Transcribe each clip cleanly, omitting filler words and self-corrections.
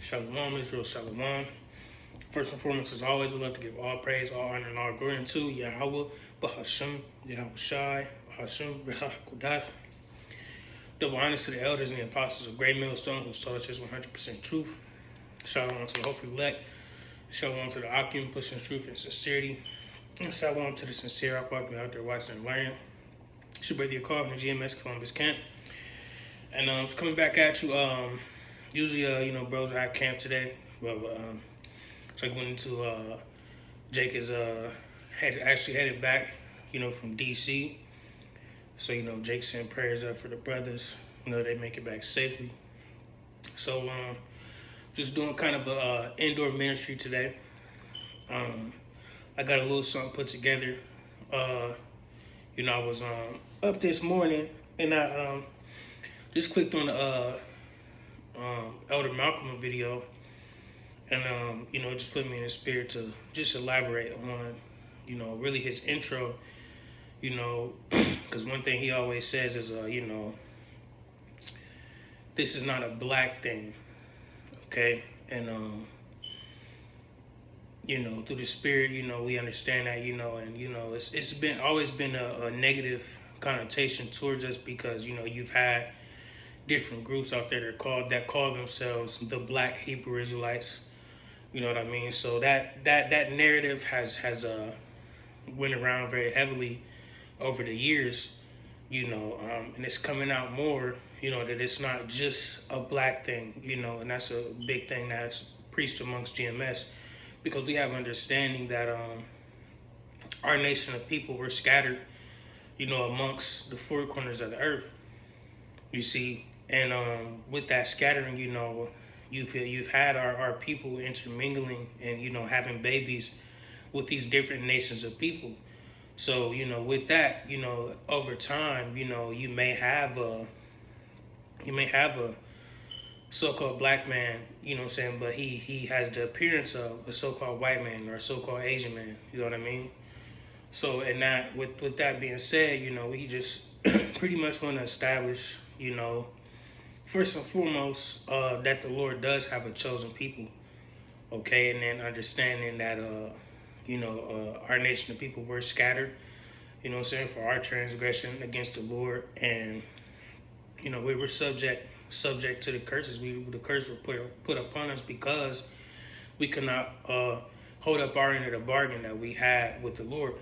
Shalom, Israel, Shalom. First and foremost, as always, we love to give all praise, all honor, and all glory unto Yahweh, Bahashem, Yahweh Shai, Bahashem, Kodash. Double honors to the elders and the apostles of Great Millstone who taught us his 100% truth. Shalom to the hopefully elect. Shalom to the Akim, pushing truth and sincerity. And shalom to the sincere Aqua out there watching and learning. It's your brother Yakov from the GMS Columbus Camp. And it's coming back at you. Usually, bros are at camp today. But so I went into Jake is actually headed back, from DC. So Jake sent prayers up for the brothers. They make it back safely. So just doing kind of a indoor ministry today. I got a little something put together. I was up this morning and I just clicked on the Elder Malcolm video, and it just put me in the spirit to just elaborate on, really his intro, because one thing he always says is, this is not a black thing, okay, and through the spirit, we understand that, and it's been always been a negative connotation towards us because you've had different groups out there that call themselves the Black Hebrew Israelites. You know what I mean? So that narrative has went around very heavily over the years, and it's coming out more, that it's not just a black thing, and that's a big thing that's preached amongst GMS, because we have understanding that our nation of people were scattered, amongst the four corners of the earth. You see, and with that scattering, you've had our people intermingling and having babies with these different nations of people. So with that, over time, you may have a so-called black man, but he has the appearance of a so-called white man or a so-called Asian man. You know what I mean? So, and that with that being said, we just pretty much want to establish, first and foremost, that the Lord does have a chosen people, okay, and then understanding that, our nation of people were scattered, for our transgression against the Lord, and, we were subject to the curses. The curse were put upon us because we could not hold up our end of the bargain that we had with the Lord,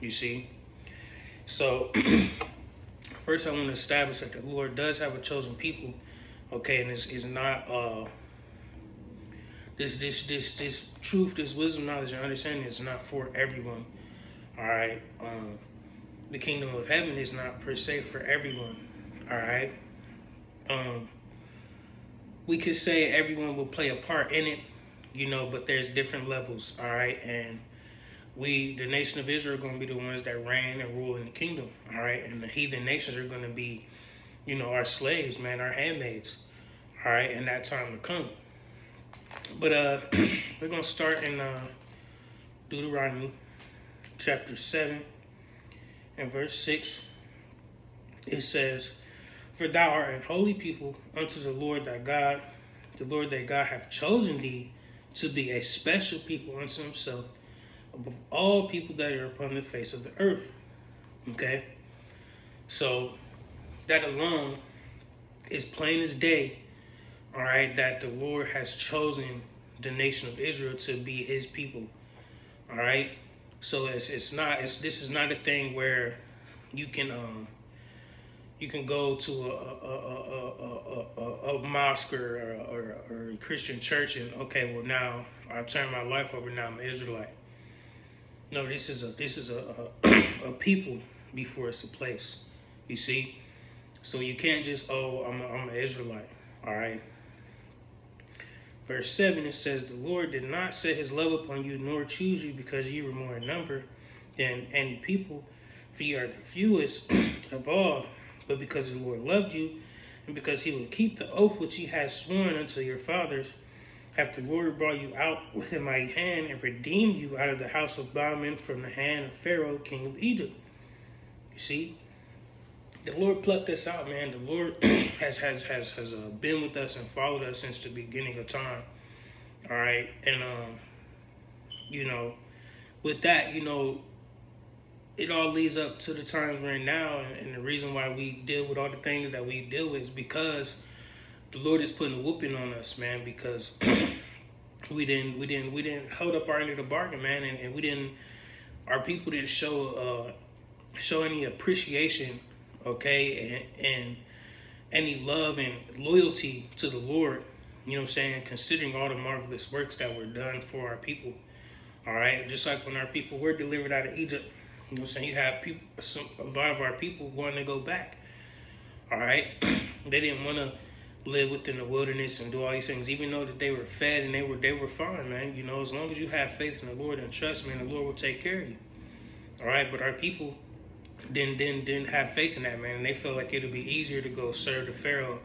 you see. So first, I want to establish that the Lord does have a chosen people, okay, and this is not this truth, this wisdom, knowledge, and understanding is not for everyone. All right, the kingdom of heaven is not per se for everyone. All right, we could say everyone will play a part in it, but there's different levels. All right, and we, the nation of Israel, are going to be the ones that reign and rule in the kingdom, all right? And the heathen nations are going to be, our slaves, man, our handmaids, all right, in that time to come. But we're going to start in Deuteronomy chapter 7 and verse 6. It says, "For thou art an holy people unto the Lord thy God. The Lord thy God hath chosen thee to be a special people unto himself, above all people that are upon the face of the earth." Okay? So that alone is plain as day, all right, that the Lord has chosen the nation of Israel to be his people. All right? So this is not a thing where you can go to a mosque or a Christian church and, okay, well, now I've turned my life over, now I'm an Israelite. No, this is a people before it's a place. You see, so you can't just I'm an Israelite. All right. Verse 7, it says, "The Lord did not set his love upon you, nor choose you, because you were more in number than any people, for you are the fewest of all, but because the Lord loved you, and because he will keep the oath which he has sworn unto your fathers, hath the Lord brought you out with a mighty hand and redeemed you out of the house of bondmen from the hand of Pharaoh, king of Egypt." You see? the Lord plucked us out, man. The Lord has been with us and followed us since the beginning of time. All right, and you know, with that, you know, it all leads up to the times we're in now, and the reason why we deal with all the things that we deal with is because the Lord is putting a whooping on us, man. Because we didn't hold up our end of the bargain, man, and our people didn't show any appreciation, okay, and any love and loyalty to the Lord. You know what I'm saying? Considering all the marvelous works that were done for our people. All right, just like when our people were delivered out of Egypt. You know what I'm saying? You have people, a lot of our people wanting to go back. All right, they didn't want to live within the wilderness and do all these things, even though that they were fed and they were fine, man. You know, as long as you have faith in the Lord and trust, man, the Lord will take care of you. All right, but our people didn't have faith in that, man, and they felt like it would be easier to go serve the Pharaoh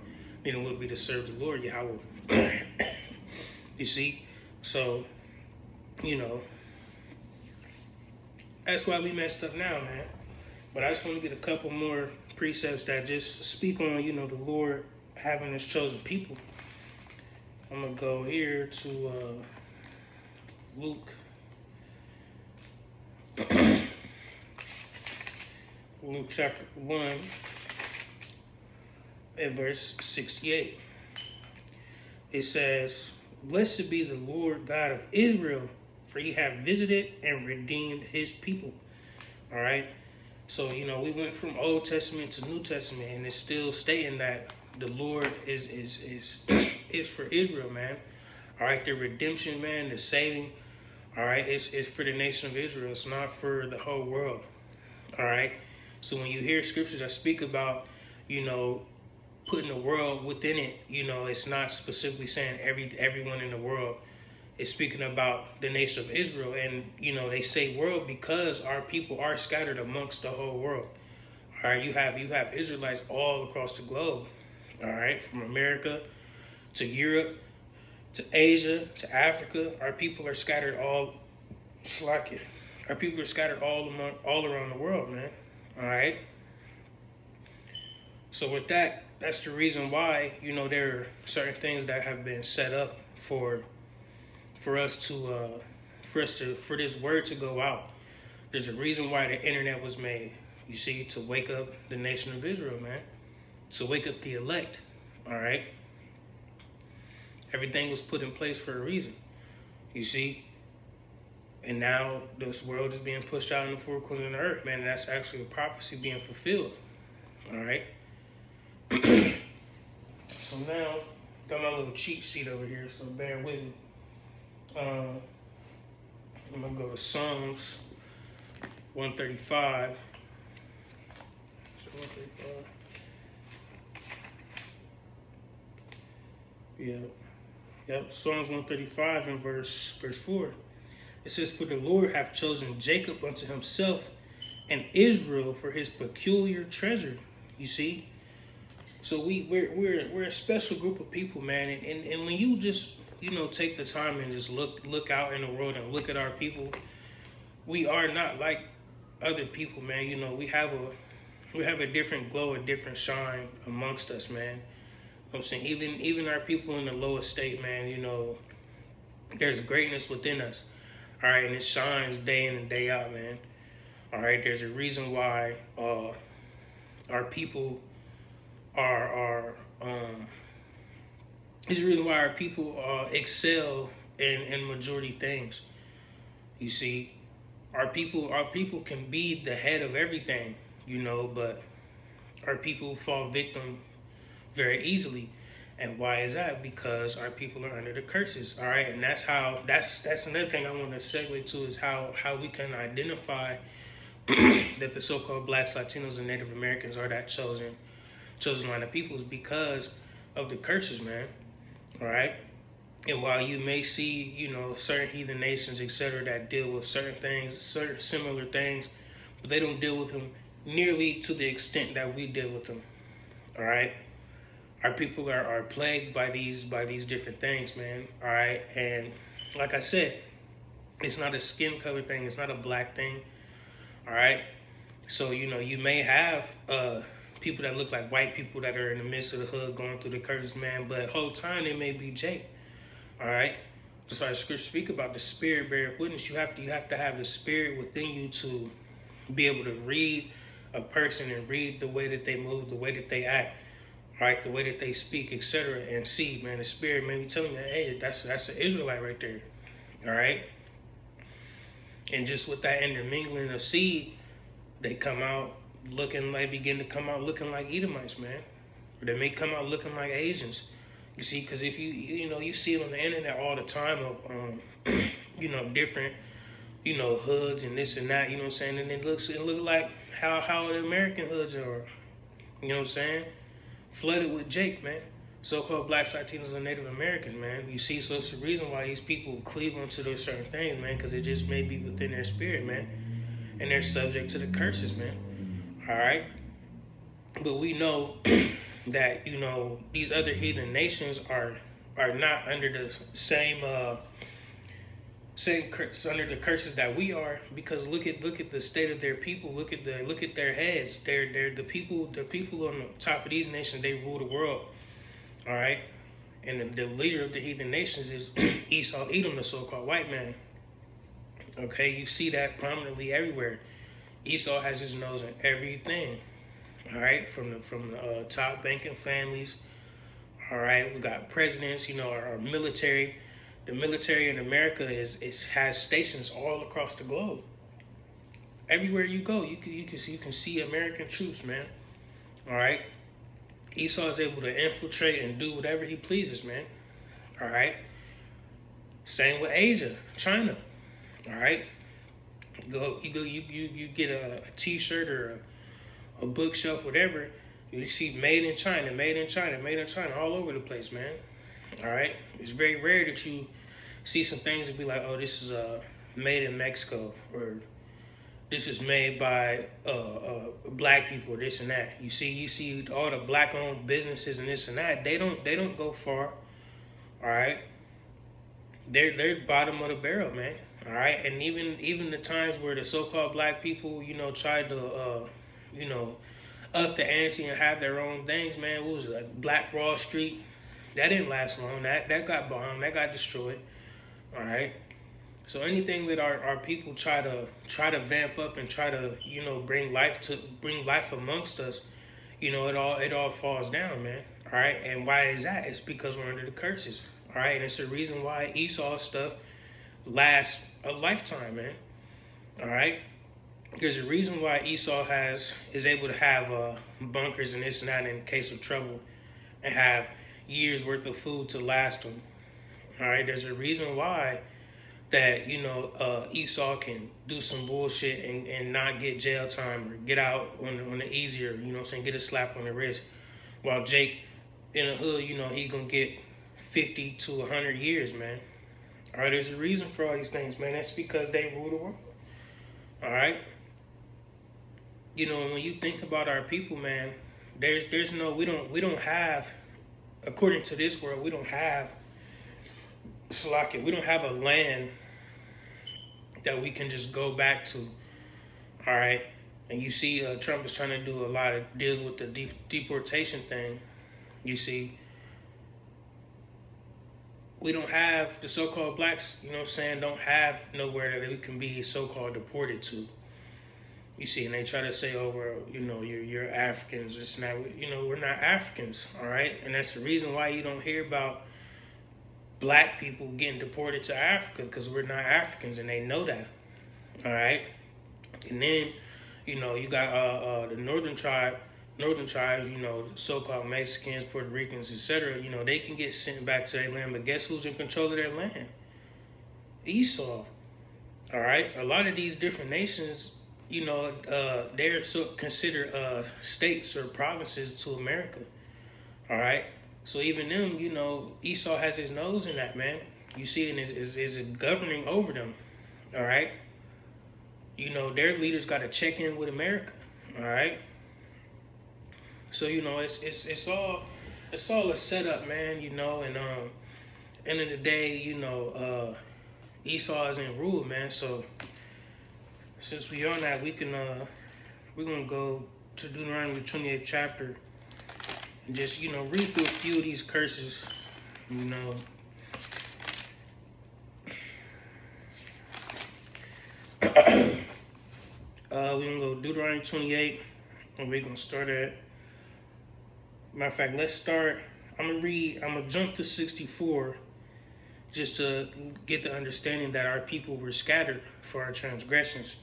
than it would be to serve the Lord, Yahweh. You see, so you know. That's why we messed up now, man. But I just want to get a couple more precepts that just speak on, you know, the Lord having his chosen people. I'm going to go here to Luke. Luke chapter 1 and verse 68. It says, "Blessed be the Lord God of Israel, for he hath visited and redeemed his people." All right. So, you know, we went from Old Testament to New Testament, and it's still stating that the Lord is for Israel, man. All right. The redemption, man, the saving. All right. It's for the nation of Israel. It's not for the whole world. All right. So when you hear scriptures that speak about, you know, putting the world within it, you know, it's not specifically saying everyone in the world. Is speaking about the nation of Israel, and you know they say world because our people are scattered amongst the whole world. All right, you have Israelites all across the globe. All right, from America to Europe to Asia to Africa, our people are scattered all. Our people are scattered all around the world, man. All right. So with that, that's the reason why, you know, there are certain things that have been set up for this word to go out. There's a reason why the internet was made. You see, to wake up the nation of Israel, man. To wake up the elect. All right. Everything was put in place for a reason. You see. And now this world is being pushed out in the four corners of the earth, man. And that's actually a prophecy being fulfilled. All right. So now, got my little cheat sheet over here, so bear with me. I'm going to go to Psalms 135. So 135. Yep. Psalms 135 and verse 4. It says, "For the Lord hath chosen Jacob unto himself, and Israel for his peculiar treasure." You see? So we're a special group of people, man. And when you just, you know, take the time and just look out in the world and look at our people, we are not like other people, man. You know, we have a different glow, a different shine amongst us, man. You know what I'm saying? Even our people in the lowest state, man, you know, there's greatness within us. All right, and it shines day in and day out, man. All right, there's a reason why our people are there's a reason why our people excel in majority things. You see, our people can be the head of everything, you know, but our people fall victim very easily. And why is that? Because our people are under the curses. All right, and that's another thing I want to segue to is how we can identify that the so-called blacks, Latinos, and Native Americans are that chosen line of peoples because of the curses, man. All right. And while you may see, you know, certain heathen nations, etc., that deal with certain things, certain similar things, but they don't deal with them nearly to the extent that we deal with them. All right. Our people are plagued by these different things, man. All right. And like I said, it's not a skin color thing. It's not a black thing. All right. So, you know, you may have people that look like white people that are in the midst of the hood going through the curses, man. But whole time they may be Jake. All right. Just like scripture speak about the spirit beareth witness. You have to have the spirit within you to be able to read a person and read the way that they move, the way that they act, right, the way that they speak, etc. And see, man, the spirit may be telling you, hey, that's an Israelite right there. All right. And just with that intermingling of seed, they come out begin to come out looking like Edomites, man. Or they may come out looking like Asians. You see, because if you see it on the internet all the time of, different, hoods and this and that, you know what I'm saying? And it looks like how the American hoods are, you know what I'm saying? Flooded with Jake, man. So-called blacks, Latinos, and Native Americans, man. You see, so it's the reason why these people cleave onto those certain things, man, because it just may be within their spirit, man. And they're subject to the curses, man. All right? But we know that, these other heathen nations are not under the same under the curses that we are, because look at the state of their people. Look at their heads. They're the people on the top of these nations. They rule the world. All right, and the leader of the heathen nations is Esau, Edom, the so-called white man. Okay, you see that prominently everywhere. Esau has his nose in everything. All right, from the top banking families. All right, we got presidents. Our military. The military in America has stations all across the globe. Everywhere you go, you can see American troops, man. All right. Esau is able to infiltrate and do whatever he pleases, man. All right. Same with Asia, China. All right. You get a T-shirt or a bookshelf, whatever. You see made in China, all over the place, man. All right. It's very rare that you see some things and be like, oh, this is made in Mexico, or this is made by black people, this and that. You see all the black-owned businesses and this and that. They don't go far. All right, they're bottom of the barrel, man. All right, and even the times where the so-called black people, tried to, up the ante and have their own things, man. What was it, like Black Wall Street? That didn't last long. That got bombed. That got destroyed. All right. So anything that our people try to vamp up and try to bring life amongst us, it all falls down, man. All right, and why is that? It's because we're under the curses. All right, and it's the reason why Esau stuff lasts a lifetime, man. All right, there's a reason why Esau is able to have bunkers and this and that in case of trouble, and have years worth of food to last them. All right, there's a reason why that Esau can do some bullshit and not get jail time or get out on the easier, get a slap on the wrist, while Jake in the hood, he gonna get 50 to 100 years, man. All right, there's a reason for all these things, man. That's because they rule the world. All right, when you think about our people, man, we don't have, according to this world, we don't have a land that we can just go back to. All right, and you see Trump is trying to do a lot of deals with the deportation thing. You see, we don't have the so-called blacks, don't have nowhere that we can be so-called deported to. You see, and they try to say over, you're Africans. It's not, we're not Africans. All right, and that's the reason why you don't hear about black people getting deported to Africa, because we're not Africans, and they know that. All right, and then you got the northern tribes, so-called Mexicans, Puerto Ricans, etc. They can get sent back to their land, but guess who's in control of their land? Esau. All right, a lot of these different nations, they're considered states or provinces to America. All right. So even them, Esau has his nose in that, man. You see, and is governing over them. All right. Their leaders got to check in with America. All right. So it's all a setup, man. And end of the day, Esau is in rule, man. So since we on that, we're gonna go to Deuteronomy 28th chapter and just, read through a few of these curses, We're going to go Deuteronomy 28, and we're going to start at, matter of fact, let's start, I'm going to jump to 64, just to get the understanding that our people were scattered for our transgressions.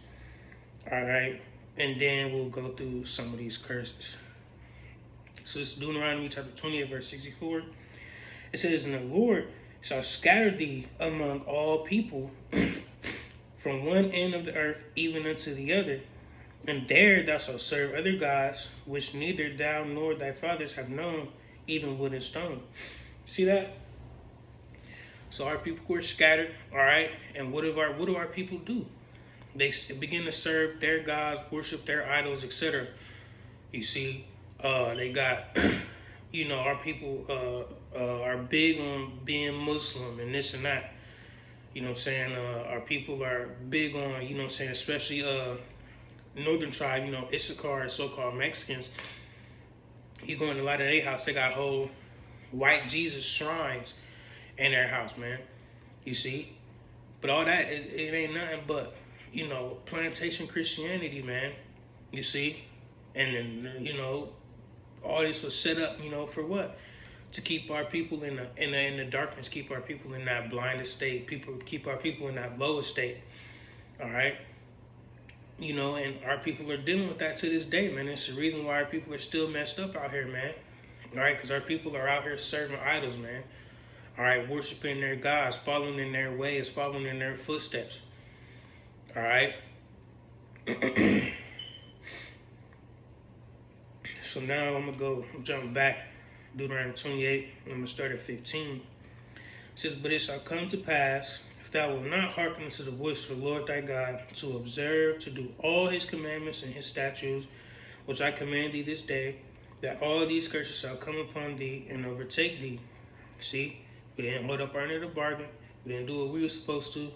All right, and then we'll go through some of these curses. So it's Deuteronomy chapter 28, verse 64. It says, "And the Lord shall scatter thee among all people from one end of the earth even unto the other, and there thou shalt serve other gods, which neither thou nor thy fathers have known, even wood and stone." See that? So our people were scattered, all right? And what do our people do? They begin to serve their gods, worship their idols, etc. You see, they got, our people are big on being Muslim and this and that. Our people are big on, especially northern tribe, Issachar, so-called Mexicans. You go in a lot of their house, they got whole white Jesus shrines in their house, man. You see? But all that, it ain't nothing but, plantation Christianity, man. You see? And then, all this was set up, for what? To keep our people in the darkness, keep our people in that blinded state, keep our people in that lower state. All right? And our people are dealing with that to this day, man. It's the reason why our people are still messed up out here, man. All right? Because our people are out here serving idols, man. All right? Worshiping their gods, following in their ways, following in their footsteps. All right? So now I'm going to jump back. Deuteronomy 28, I'm going to start at 15. It says, "But it shall come to pass, if thou wilt not hearken to the voice of the Lord thy God, to observe, to do all his commandments and his statutes, which I command thee this day, that all these curses shall come upon thee and overtake thee." See, we didn't hold up our end of the bargain. We didn't do what we were supposed to.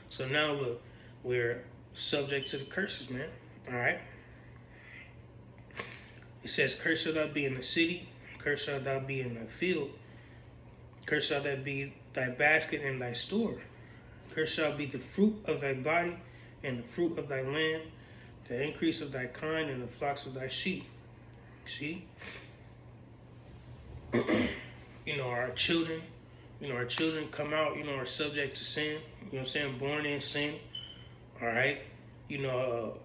So now look, we're subject to the curses, man. All right. It says, "Cursed shall thou be in the city, cursed shall thou be in the field, cursed shall thou be thy basket and thy store, cursed shall be the fruit of thy body and the fruit of thy land, the increase of thy kind and the flocks of thy sheep." See? Our children, come out, are subject to sin, born in sin. All right.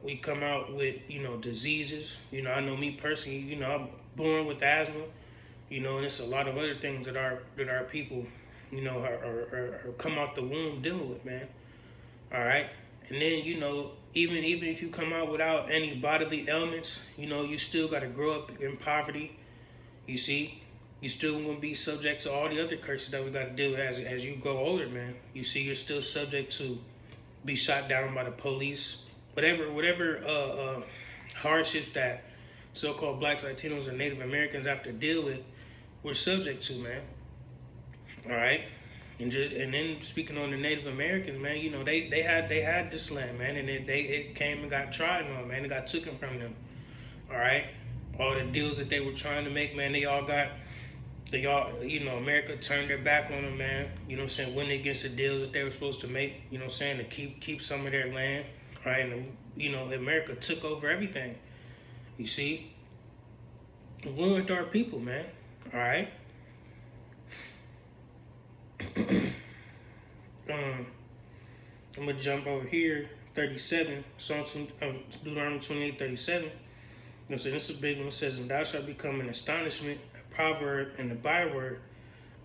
We come out with, diseases. I know me personally, I'm born with asthma, and it's a lot of other things that our people, are come out the womb dealing with, man. All right. And then, even if you come out without any bodily ailments, you still got to grow up in poverty. You see, you still going to be subject to all the other curses that we got to deal with as you grow older, man. You see, you're still subject to be shot down by the police. Whatever hardships that so-called blacks, Latinos, and Native Americans have to deal with, we're subject to, man. All right, and then speaking on the Native Americans, man, they had this land, man, and it came and got trodden on, man. It got taken from them. All right, all the deals that they were trying to make, man, America turned their back on them, man. Went against the deals that they were supposed to make. To keep some of their land. Right, and America took over everything. You see, ruined our people, man. All right. I'm gonna jump over here, 37, Deuteronomy 28, 37. So this is a big one. It says, "And thou shalt become an astonishment, a proverb, and a byword,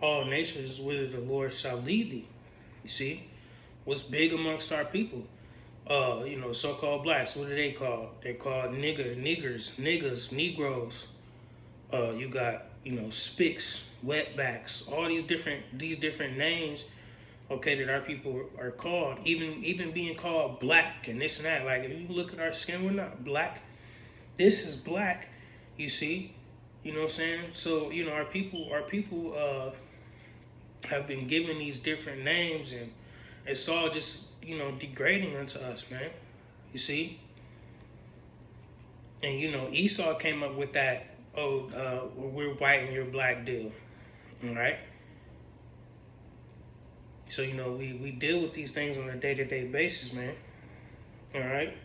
all nations whither the Lord shall lead thee." You see, what's big amongst our people? So-called blacks, what are they called? They're called niggers, Negroes. You got, spics, wetbacks, all these different names, okay, that our people are called. Even being called black and this and that. Like, if you look at our skin, we're not black. This is black, you see. You know what I'm saying? So, our people have been given these different names, and it's all just, degrading unto us, man. You see? And Esau came up with that, we're white and you're black deal. All right. So we deal with these things on a day-to-day basis, man. All right.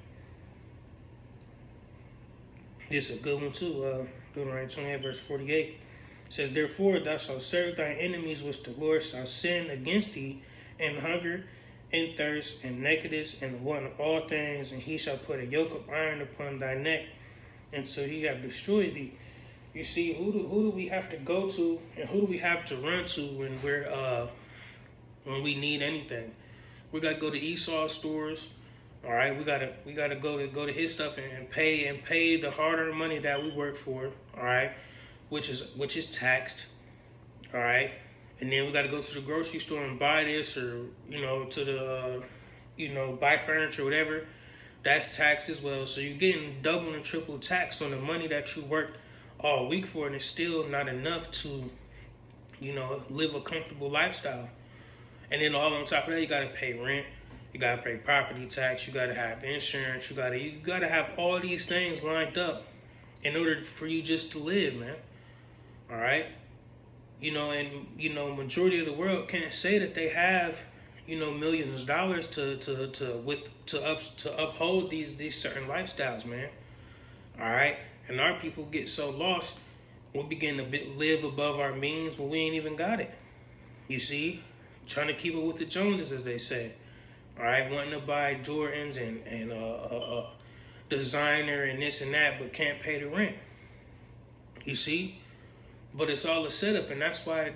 This is a good one too. Deuteronomy 28 verse 48 says, "Therefore thou shalt serve thy enemies which the Lord shall send against thee, in hunger, in thirst, in nakedness, and want of all things, and he shall put a yoke of iron upon thy neck, and so he have destroyed thee." You see, who do we have to go to, and who do we have to run to when we need anything? We gotta go to Esau stores. All right, we gotta go to his stuff and pay the hard-earned money that we work for. All right, which is taxed. All right, and then we gotta go to the grocery store and buy this, or to the buy furniture, whatever. That's taxed as well. So you're getting double and triple taxed on the money that you worked all week for, and it's still not enough to live a comfortable lifestyle. And then all on top of that, you gotta pay rent. You gotta pay property tax. You gotta have insurance. You gotta have all these things lined up in order for you just to live, man. All right. And majority of the world can't say that they have millions of dollars to uphold these certain lifestyles, man. All right. And our people get so lost, we begin to live above our means when we ain't even got it. You see, trying to keep it with the Joneses, as they say. All right, wanting to buy Jordans and designer and this and that, but can't pay the rent. You see, but it's all a setup, and that's why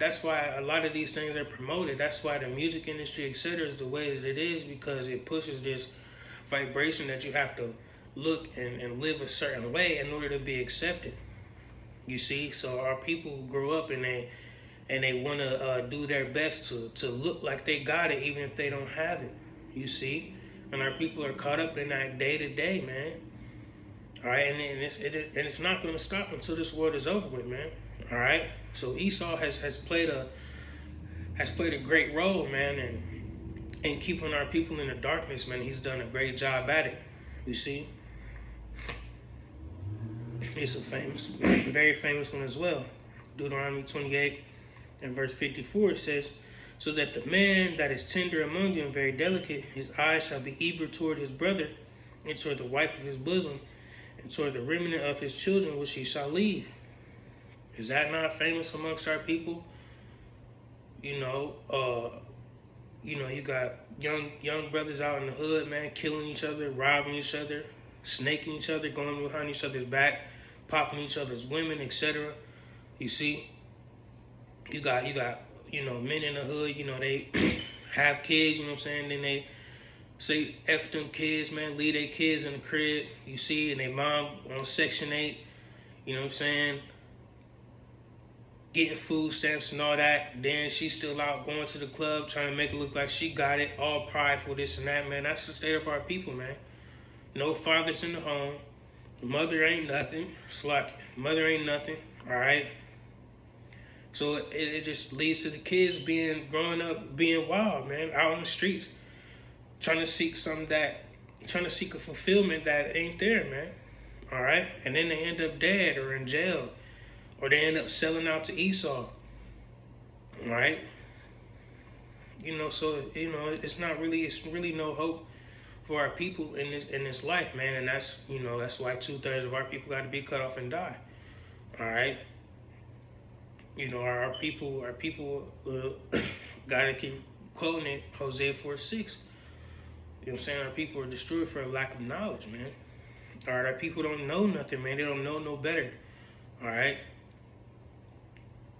a lot of these things are promoted. That's why the music industry, etc., is the way that it is, because it pushes this vibration that you have to look and live a certain way in order to be accepted. You see, so our people grow up and they want to do their best to look like they got it, even if they don't have it. You see, and our people are caught up in that day to day, man. All right, and it's not going to stop until this world is over with, man. All right, so Esau has played a great role, man, in keeping our people in the darkness, man. He's done a great job at it. You see, it's a very famous one as well. Deuteronomy 28 and verse 54 says, "So that the man that is tender among you and very delicate, his eyes shall be eager toward his brother, and toward the wife of his bosom, and toward the remnant of his children which he shall leave." Is that not famous amongst our people? You got young brothers out in the hood, man, killing each other, robbing each other, snaking each other, going behind each other's back, popping each other's women, etc. You see, you got men in the hood, they have kids, then they say F them kids, man, leave their kids in the crib, you see, and their mom on Section 8, getting food stamps and all that. Then she's still out going to the club, trying to make it look like she got it, all prideful, this and that, man. That's the state of our people, man. No fathers in the home. Mother ain't nothing. It's like mother ain't nothing, all right? So it just leads to the kids growing up being wild, man, out on the streets, trying to seek a fulfillment that ain't there, man. All right? And then they end up dead or in jail, or they end up selling out to Esau. All right? So it's really no hope for our people in this life, man. And that's why 2/3 of our people got to be cut off and die. All right? Our people gotta keep quoting it, Hosea 4:6. Our people are destroyed for a lack of knowledge, man. All right, our people don't know nothing, man. They don't know no better. All right,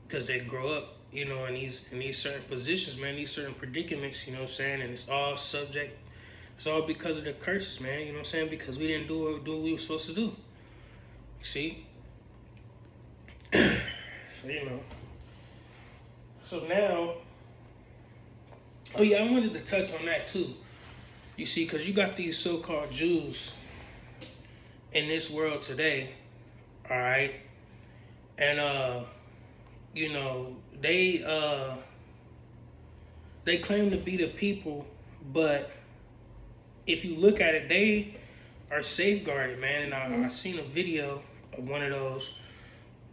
because they grow up, in these certain positions, man, these certain predicaments. And it's all subject. It's all because of the curses, man. Because we didn't do what we were supposed to do. See. So now, oh yeah, I wanted to touch on that too. You see, because you got these so-called Jews in this world today, all right, and they claim to be the people, but if you look at it, are safeguarded, man. And I seen a video of one of those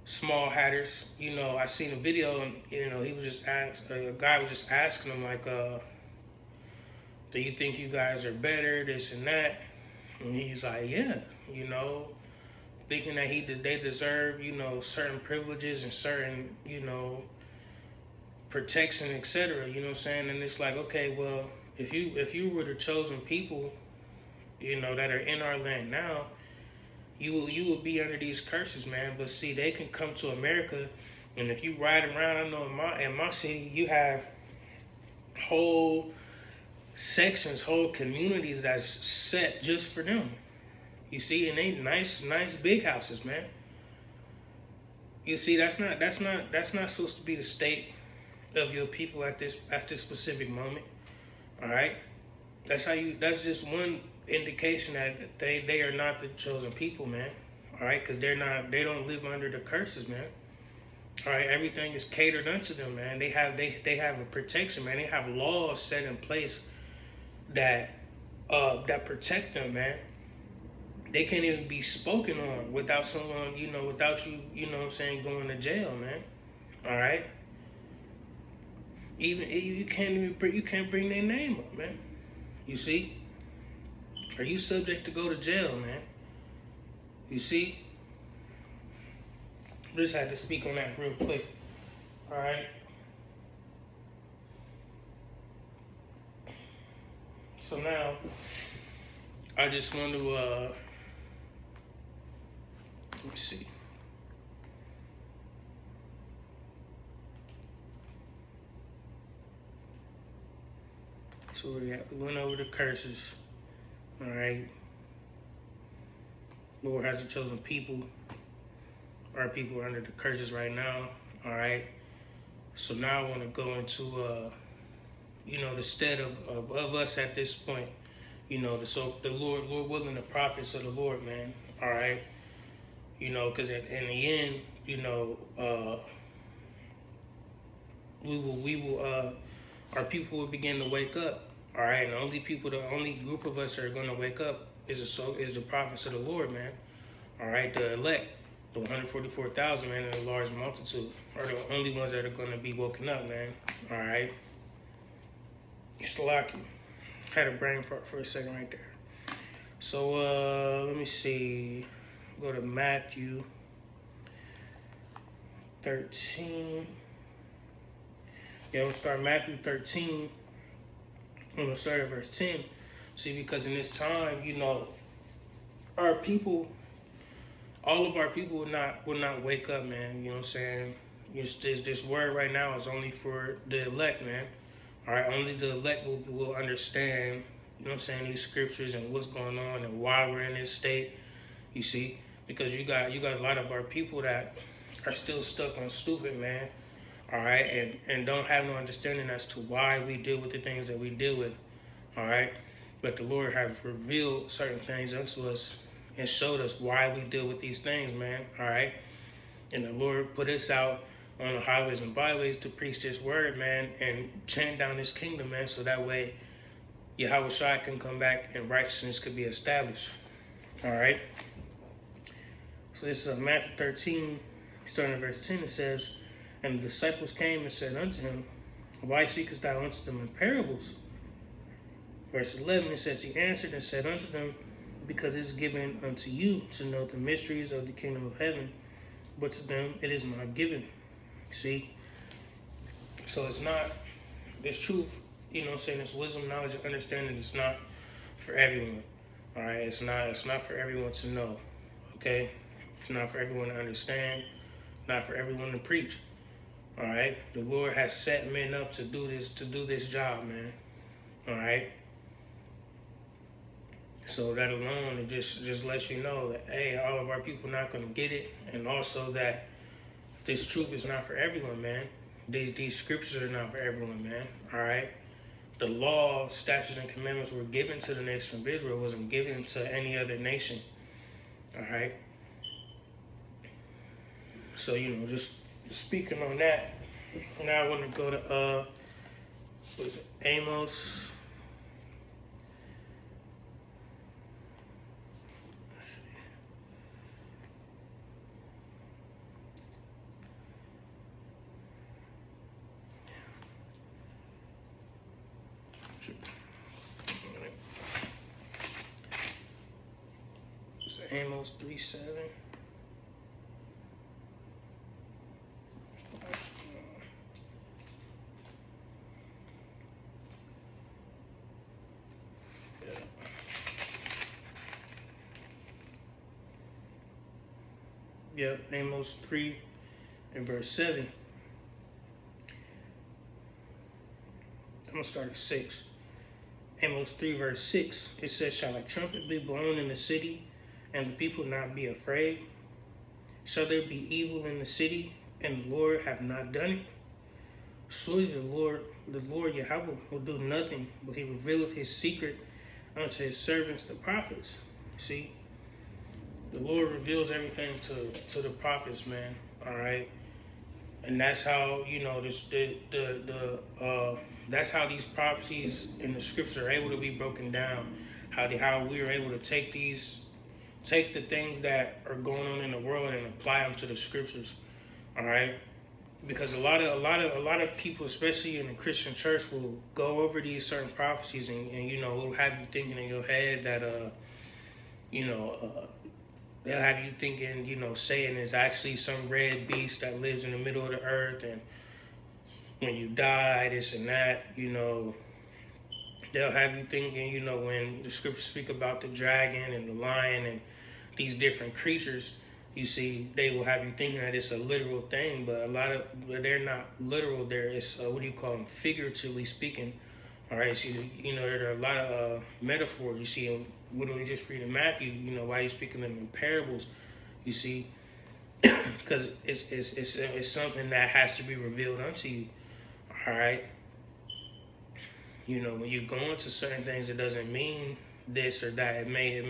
small hatters. You know, I seen a video, and you know, he was just a guy was just asking him like, do you think you guys are better, this and that? And he's like, yeah, you know, thinking that they deserve, you know, certain privileges and certain, you know, protection, etc. You know what I'm saying? And it's like, okay, well, if you were the chosen people, you know, that are in our land now, you will be under these curses, man. But see, they can come to America, and if you ride around, I know in my city, you have whole sections, whole communities that's set just for them. You see, and they nice big houses, man. You see, that's not supposed to be the state of your people at this specific moment. All right, that's just one indication that they are not the chosen people, man. All right, because they don't live under the curses, man. All right, everything is catered unto them, man. They have a protection, man. They have laws set in place that protect them, man. They can't even be spoken on without someone, you know, without you, you know what I'm saying, going to jail, man. All right. Even you can't bring their name up, man. You see? Are you subject to go to jail, man? You see? Just had to speak on that real quick. All right. So now, I just want to, let me see. So we went over the curses. All right. Lord has a chosen people. Our people are under the curses right now. All right. So now I want to go into, you know, the stead of us at this point. You know, so the Lord willing, the prophets of the Lord, man. All right. You know, because in the end, you know, we will, our people will begin to wake up. All right. And the only group of us that are going to wake up is the prophets of the Lord, man. All right. The elect, the 144,000, man, and a large multitude are the only ones that are going to be woken up, man. All right. It's lucky. Had a brain fart for a second right there. So let me see. Go to Matthew 13. Yeah, we'll start Matthew 13. I'm gonna start at verse 10. See, because in this time, you know, our people, all of our people will not wake up, man. You know what I'm saying? This word right now is only for the elect, man. All right, only the elect will understand, you know what I'm saying, these scriptures and what's going on and why we're in this state. You see, because you got a lot of our people that are still stuck on stupid, man. All right, and don't have no understanding as to why we deal with the things that we deal with. All right, but the Lord has revealed certain things unto us and showed us why we deal with these things, man. All right, and the Lord put us out on the highways and byways to preach this word, man, and chant down this kingdom, man, so that way Yahweh Shai can come back and righteousness could be established. All right. So this is Matthew 13, starting at verse 10. It says, "And the disciples came and said unto him, Why seekest thou unto them in parables?" Verse 11, it says, He answered and said unto them, Because it is given unto you to know the mysteries of the kingdom of heaven, but to them it is not given. See? So it's not, this truth, you know what I'm saying, this wisdom, knowledge, and understanding is not for everyone. All right? It's not for everyone to know. Okay? It's not for everyone to understand, not for everyone to preach. All right? The Lord has set men up to do this job, man. All right? So that alone, it just lets you know that, hey, all of our people not going to get it, and also that this truth is not for everyone, man. These scriptures are not for everyone, man. All right? The law, statutes, and commandments were given to the nation of Israel. It wasn't given to any other nation. All right? So, you know, just speaking on that, now I want to go to, what is it, Amos. So Amos 3:7. Yep, Amos 3 and verse 7. I'm going to start at 6. Amos 3 verse 6. It says, shall a trumpet be blown in the city, and the people not be afraid? Shall there be evil in the city, and the Lord have not done it? Surely the Lord Yahweh will do nothing, but he revealeth his secret unto his servants the prophets. See? The Lord reveals everything to the prophets, man. All right, and that's how that's how these prophecies in the scriptures are able to be broken down. How we are able to take the things that are going on in the world and apply them to the scriptures. All right, because a lot of people, especially in the Christian church, will go over these certain prophecies and will have you thinking in your head that they'll have you thinking, Satan is actually some red beast that lives in the middle of the earth, and when you die, this and that, they'll have you thinking, when the scriptures speak about the dragon and the lion and these different creatures, you see, they will have you thinking that it's a literal thing, but they're not literal. It's figuratively speaking. All right, so there are a lot of metaphors. You see, when we just read in Matthew, why he's speaking them in parables. You see, because it's something that has to be revealed unto you. All right, when you go into certain things, it doesn't mean this or that. It may,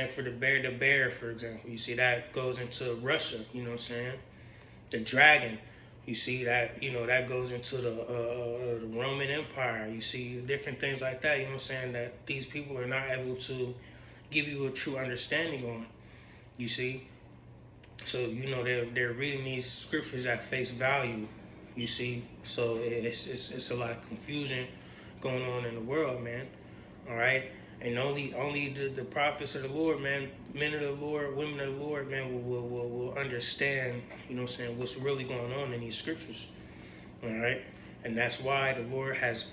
for the bear, for example. You see, that goes into Russia. The dragon. You see that, that goes into the Roman Empire. You see different things like that, that these people are not able to give you a true understanding on. You see? So, they're reading these scriptures at face value. You see? So it's a lot of confusion going on in the world, man. All right? And only the prophets of the Lord, man, men of the Lord, women of the Lord, man, will understand, what's really going on in these scriptures. All right? And that's why the Lord has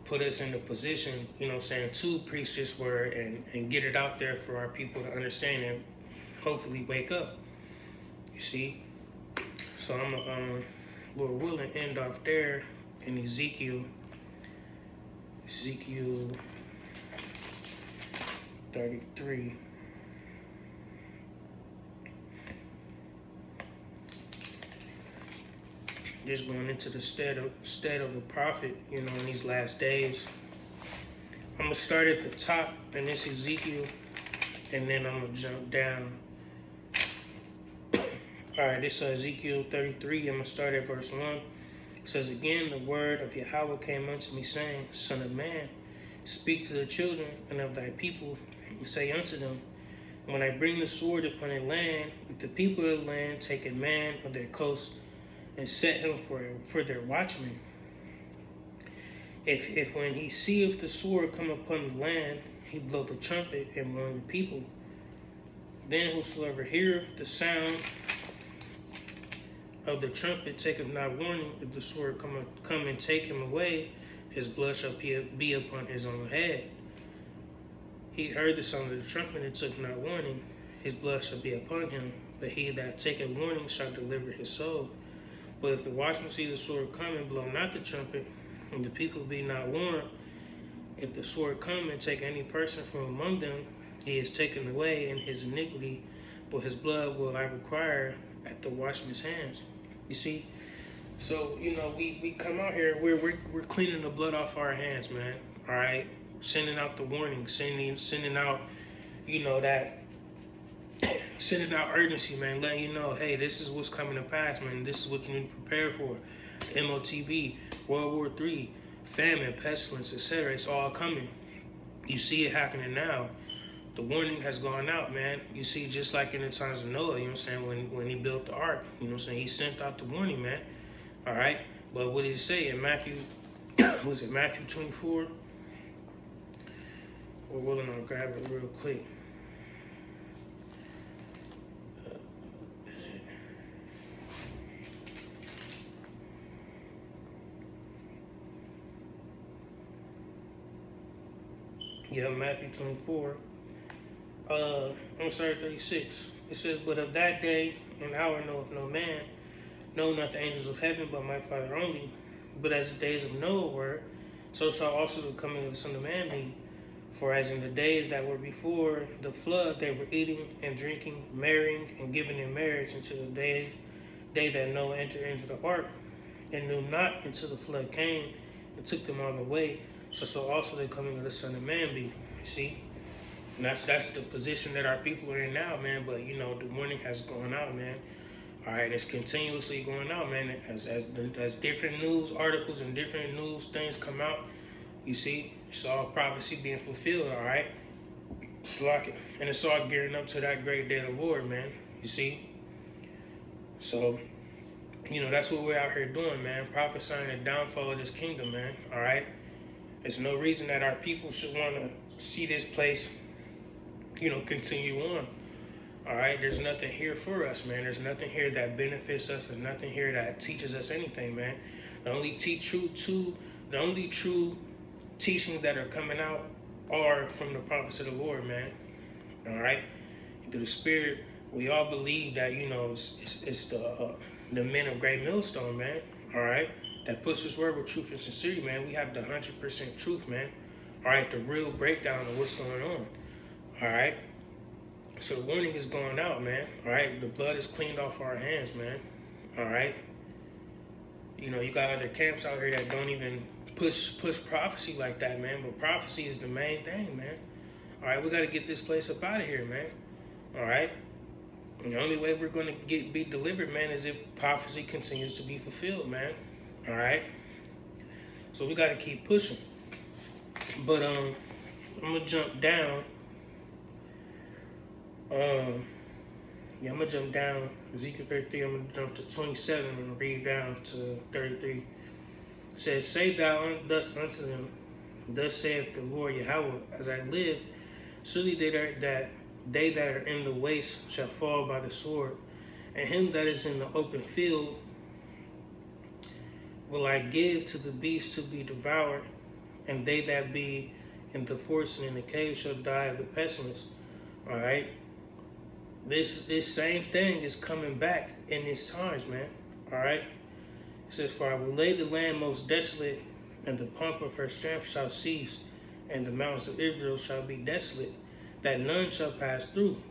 put us in the position, to preach this word and get it out there for our people to understand and hopefully wake up. You see? So I'm going to, Lord willing, end off there in Ezekiel 33. Just going into the state of the prophet, in these last days. I'm going to start at the top in this Ezekiel, and then I'm going to jump down. All right, this is Ezekiel 33. I'm going to start at verse 1. It says, again, the word of Yahweh came unto me, saying, Son of man, speak to the children and of thy people, and say unto them, when I bring the sword upon a land, if the people of the land take a man of their coast and set him for their watchman, if when he seeth the sword come upon the land, he blow the trumpet and warn the people, then whosoever heareth the sound of the trumpet taketh not warning, if the sword come and take him away, his blood shall be upon his own head. He heard the sound of the trumpet and took not warning, his blood shall be upon him, but he that taketh warning shall deliver his soul. But if the watchman see the sword come and blow not the trumpet, and the people be not warned, if the sword come and take any person from among them, he is taken away in his iniquity, but his blood will I require at the watchman's hands. You see? So, we come out here, we're cleaning the blood off our hands, man. All right? Sending out the warning, sending out, sending out urgency, man, letting you know, hey, this is what's coming to pass, man. This is what you need to prepare for. MOTB, World War III, famine, pestilence, etc. It's all coming. You see it happening now. The warning has gone out, man. You see, just like in the times of Noah, when he built the ark, he sent out the warning, man. All right? But what did he say in Matthew Was it Matthew 24? We're willing to grab it real quick. Yeah, Matthew 24. I'm sorry, 36. It says, "But of that day and hour knoweth no man, no, not the angels of heaven, but my Father only. But as the days of Noah were, so shall also the coming of the Son of Man be. For as in the days that were before the flood, they were eating and drinking, marrying and giving in marriage until the day that Noah entered into the ark, and knew not until the flood came and took them all away. So also the coming of the Son of Man be." You see? And that's the position that our people are in now, man. But you know, the warning has gone out, man. All right, it's continuously going out, man. As different news articles and different news things come out, you see, it's all prophecy being fulfilled. All right, it's like it, and it's all gearing up to that great day of the Lord, man. You see, so you know that's what we're out here doing, man. Prophesying the downfall of this kingdom, man. All right, there's no reason that our people should want to see this place, you know, continue on. All right, there's nothing here for us, man. There's nothing here that benefits us. There's nothing here that teaches us anything, man. The only true teachings that are coming out are from the prophets of the Lord, man. All right, through the Spirit, we all believe that, you know, it's the men of Great Millstone, man. All right, that puts His word with truth and sincerity, man. We have the 100% truth, man. All right, the real breakdown of what's going on. All right. So the warning is going out, man. All right, the blood is cleaned off our hands, man. All right. You know, you got other camps out here that don't even push prophecy like that, man. But prophecy is the main thing, man. All right, we got to get this place up out of here, man. All right. And the only way we're going to be delivered, man, is if prophecy continues to be fulfilled, man. All right. So we got to keep pushing. But I'm gonna jump down. I'm gonna jump down Ezekiel 33. I'm gonna jump to 27 and read down to 33. It says, "Say thou thus unto them, thus saith the Lord Yahweh, as I live, surely they that are in the waste shall fall by the sword, and him that is in the open field will I give to the beast to be devoured, and they that be in the forest and in the cave shall die of the pestilence." All right. This same thing is coming back in these times, man. All right. It says, "For I will lay the land most desolate, and the pomp of her strength shall cease, and the mountains of Israel shall be desolate, that none shall pass through.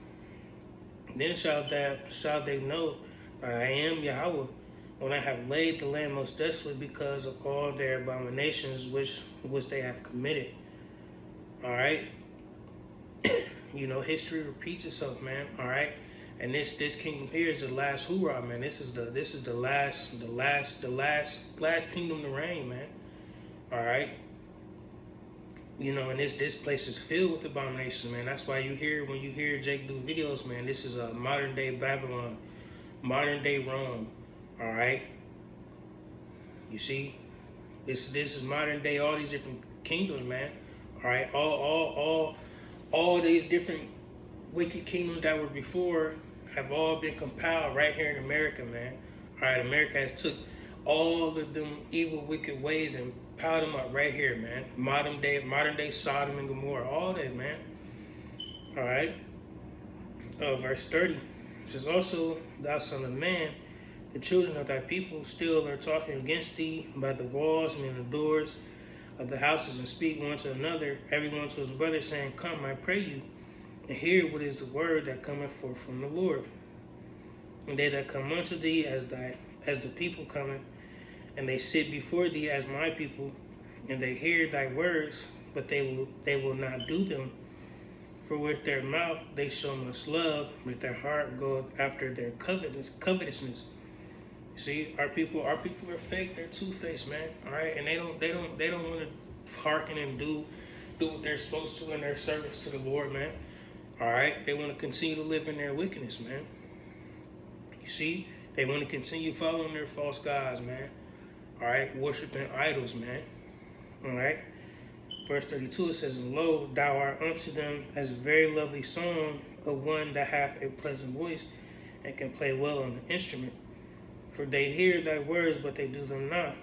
Then shall they know that I am Yahweh, when I have laid the land most desolate because of all their abominations which they have committed." All right. You know, history repeats itself, man. All right, and this kingdom here is the last hoorah, man. This is the last kingdom to reign, man. All right. You know, and this place is filled with abominations, man. That's why when you hear Jake do videos, man, this is a modern day Babylon, modern day Rome. All right. You see, this is modern day, all these different kingdoms, man. All right, all these different wicked kingdoms that were before have all been compiled right here in America, man. All right, America has took all of them evil, wicked ways and piled them up right here, man. Modern day Sodom and Gomorrah, all that, man. All right. Verse 30 says, "Also, thou son of man, the children of thy people still are talking against thee by the walls and in the doors of the houses, and speak one to another, every one to his brother, saying, Come, I pray you, and hear what is the word that cometh forth from the Lord. And they that come unto thee as the people cometh, and they sit before thee as my people, and they hear thy words, but they will not do them. For with their mouth they show much love, with their heart go after their covetousness." See, our people are fake. They're two-faced, man. All right, and they don't want to hearken and do what they're supposed to in their service to the Lord, man. All right, they want to continue to live in their wickedness, man. You see, they want to continue following their false gods, man. All right, worshiping idols, man. All right. Verse 32, it says, "And lo, thou art unto them as a very lovely song of one that hath a pleasant voice and can play well on the instrument. For they hear thy words, but they do them not.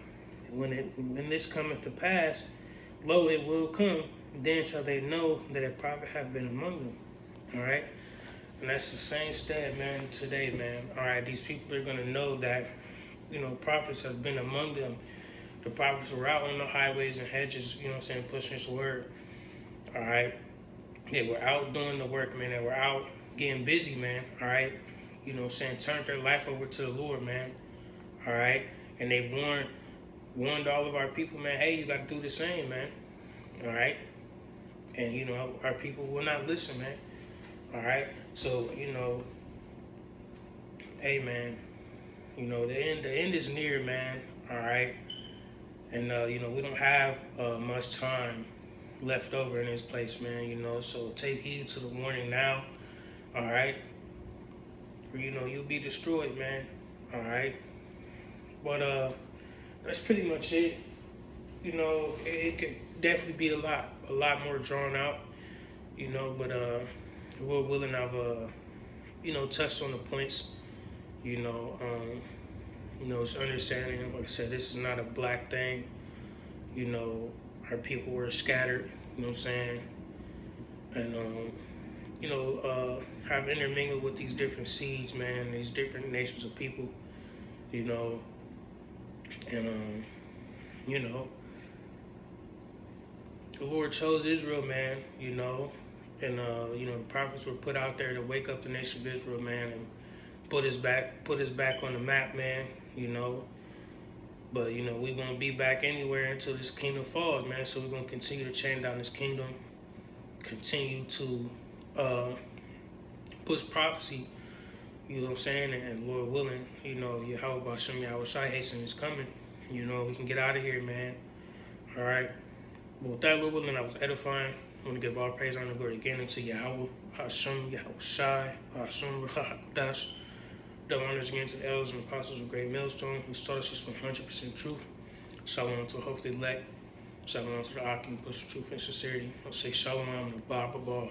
And when this cometh to pass, lo, it will come. Then shall they know that a prophet hath been among them." All right. And that's the same stat, man, today, man. All right. These people are going to know that, prophets have been among them. The prophets were out on the highways and hedges, pushing his word. All right. They were out doing the work, man. They were out getting busy, man. All right. Turned their life over to the Lord, man. All right. And they warned all of our people, man, hey, you got to do the same, man. All right. And, our people will not listen, man. All right. So, hey, man, the end is near, man. All right. And, we don't have much time left over in this place, man, so take heed to the warning now, all right? Or, you'll be destroyed, man, all right? But that's pretty much it. It could definitely be a lot more drawn out, but we're willing to, touched on the points, it's understanding, like I said, this is not a black thing. Our people were scattered, and, have intermingled with these different seeds, man, these different nations of people, and, the Lord chose Israel, man, and, the prophets were put out there to wake up the nation of Israel, man, and put us back on the map, man, But, we won't be back anywhere until this kingdom falls, man. So we're going to continue to chain down this kingdom, continue to push prophecy, and Lord willing, Yahweh Bashem, Yahweh Shai Hasten is coming. We can get out of here, man. All right. But with that, Lord willing, I was edifying. I want to give all praise, honor, and glory again unto Yahweh, Hashem, Yahweh Shai, Hashem, Dash. Double honors again to the elders and apostles of Great Millstone, who taught us this 100% truth. Shalom to the hopefully elect. Shalom to the Akim, push the truth and sincerity. I'll say shalom and Baba Ball.